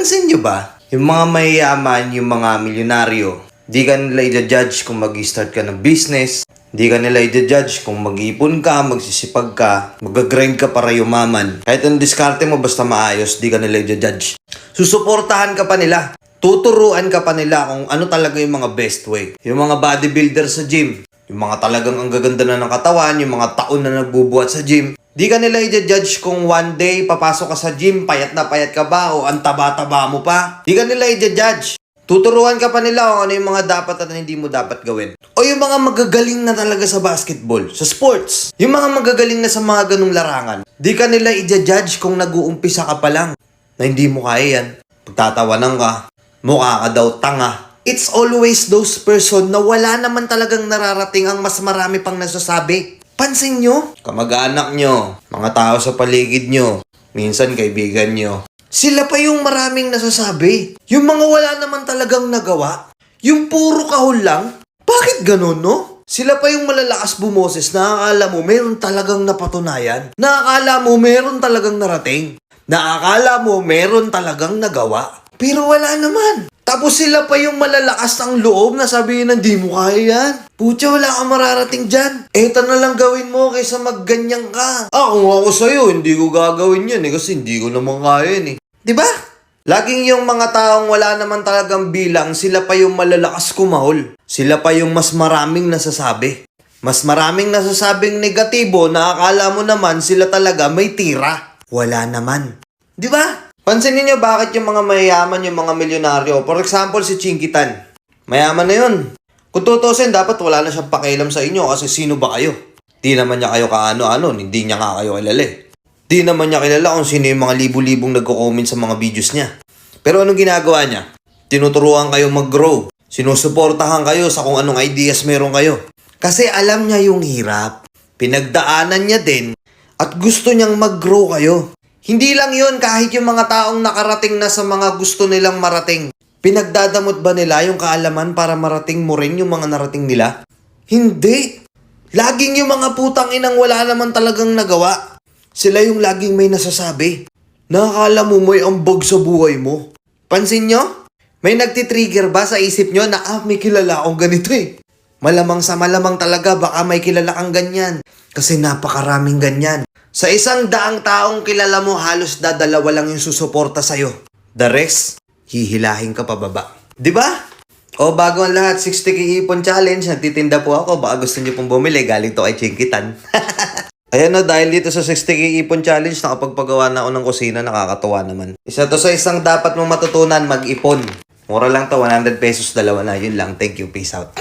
Pansin nyo ba? Yung mga mayayaman, yung mga milyonaryo, di ka nila i-judge kung mag-start ka ng business, di ka nila i-judge kung mag-ipon ka, magsisipag ka, mag-grind ka para yumaman. Kahit ang diskarte mo basta maayos, di ka nila i-judge. Susuportahan ka pa nila. Tuturuan ka pa nila kung ano talaga yung mga best way. Yung mga bodybuilder sa gym, yung mga talagang ang gaganda na ng katawan, yung mga taon na nagbubuhat sa gym, di ka nila i-judge kung one day papasok ka sa gym, payat na payat ka ba o ang taba-taba mo pa. Di ka nila i-judge. Tuturuan ka pa nila kung ano yung mga dapat at hindi mo dapat gawin. O yung mga magagaling na talaga sa basketball, sa sports. Yung mga magagaling na sa mga ganung larangan. Di ka nila i-judge kung nag-uumpisa ka pa lang na hindi mo kaya yan. Pagtatawanan ka, mukha ka daw tanga. It's always those person na wala naman talagang nararating ang mas marami pang nasasabi. Pansin nyo? Kamag-anak nyo, mga tao sa paligid nyo, minsan kaibigan nyo. Sila pa yung maraming nasasabi. Yung mga wala naman talagang nagawa. Yung puro kahol lang. Bakit ganun, no? Sila pa yung malalakas bumoses na akala mo meron talagang napatunayan. Na akala mo meron talagang narating. Na akala mo meron talagang nagawa. Pero wala naman. Tapos sila pa yung malalakas ang loob na sabihin na di mo kaya yan. Putya, wala kang mararating dyan. Eto na lang gawin mo kaysa magganyan ka. Kung ako sa'yo, hindi ko gagawin yan kasi hindi ko naman kaya yan Diba? Laging yung mga taong wala naman talagang bilang, sila pa yung malalakas kumahol. Sila pa yung mas maraming nasasabi. Mas maraming nasasabing negatibo na akala mo naman sila talaga may tira. Wala naman. Diba? Pansinin niyo bakit yung mga mayayaman, yung mga milyonaryo. For example, si Chinkitan. Mayaman na yun. Kung tutusin, dapat wala na siyang pakialam sa inyo kasi sino ba kayo? Di naman niya kayo kaano-ano, hindi niya nga kayo kilala Di naman niya kilala kung sino yung mga libu-libong nagko-comment sa mga videos niya. Pero anong ginagawa niya? Tinuturuan kayo mag-grow. Sinusuportahan kayo sa kung anong ideas meron kayo. Kasi alam niya yung hirap. Pinagdaanan niya din at gusto niyang mag-grow kayo. Hindi lang yun, kahit yung mga taong nakarating na sa mga gusto nilang marating. Pinagdadamot ba nila yung kaalaman para marating mo rin yung mga narating nila? Hindi. Laging yung mga putang inang wala naman talagang nagawa. Sila yung laging may nasasabi. Nakakala mo may ambag sa buhay mo. Pansin nyo? May nagtitrigger ba sa isip nyo na may kilala akong ganito Malamang sa malamang talaga baka may kilala kang ganyan. Kasi napakaraming ganyan. Sa 100 taong kilala mo, halos dadalawa lang yung susuporta sa'yo. The rest, hihilahin ka pababa. Diba? O bago ang lahat, 60k ipon challenge. Nagtitinda po ako. Baka gusto niyo pong bumili. Galing to kay Chinkitan. Ayan dahil dito sa 60k ipon challenge, nakapagpagawa na ako ng kusina. Nakakatuwa naman. Isa to sa isang dapat mong matutunan, mag-ipon. Mura lang to, 100 pesos, dalawa na. Yun lang. Thank you. Peace out.